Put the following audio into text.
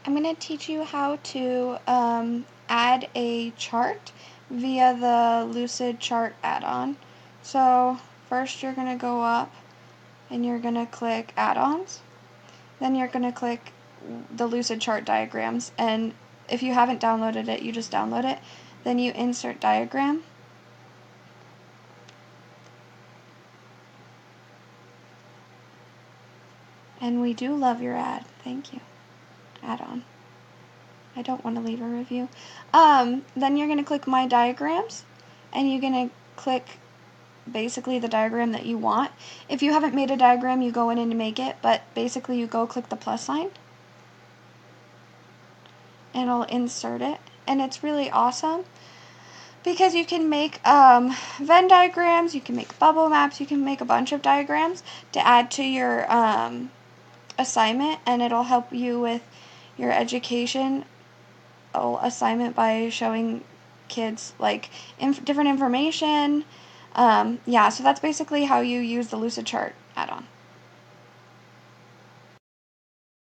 I'm going to teach you how to add a chart via the Lucid chart add-on. So first you're going to go up and you're going to click add-ons. Then you're going to click the Lucid chart diagrams, and if you haven't downloaded it, you just download it. Then you insert diagram. And we do love your ad. Thank you. Add-on. I don't want to leave a review. Then you're going to click My Diagrams, and you're going to click basically the diagram that you want. If you haven't made a diagram, you go in and make it, but basically you go click the plus sign, and it'll insert it. And it's really awesome because you can make Venn diagrams, you can make bubble maps, you can make a bunch of diagrams to add to your assignment, and it'll help you with your education assignment by showing kids like different information. Yeah, so that's basically how you use the Lucid chart add-on.